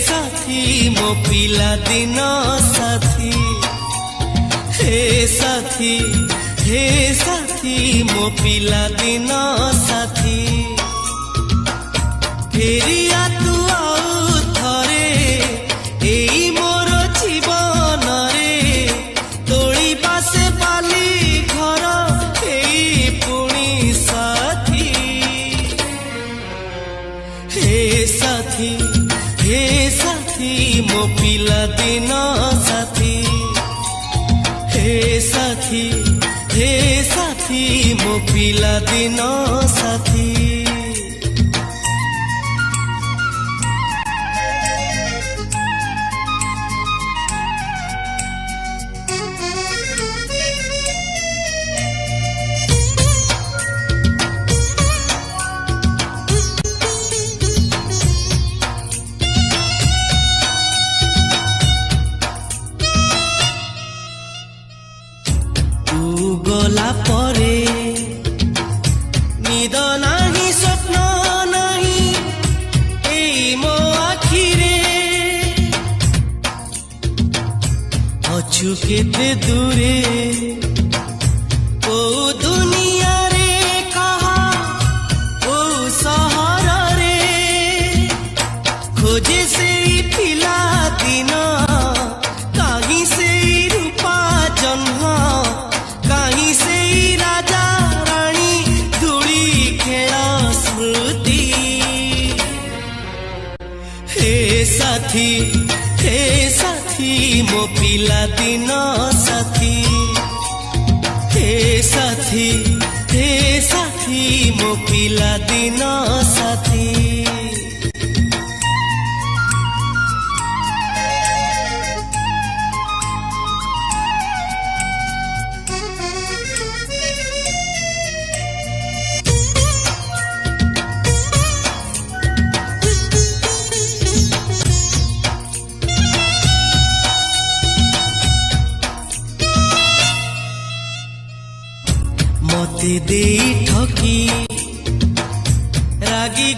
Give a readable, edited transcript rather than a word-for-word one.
साथी मो पिला दिन साथी हे साथी मो पिला दिन साथी फेरिया तू आउ थरे एई मोर जीवन रे तोड़ी पासे पाली घर एई पुणी साथी हे साथी मो पिला दिन साथी हे साथी मो पिला दिन साथी गला परे निद नाही स्वप्न नाही एई मो आखिरे अछु केते दूरे ओ दुनिया रे कहा ओ सहर रे खोजे से पिला दिन कहीं से रूपा जन्म कहीं से राजा रानी धूली खेल स्मृति हे साथी मो पिला दिन साथी हे साथी मो पिला दिन साथी मते दे ठकी रागी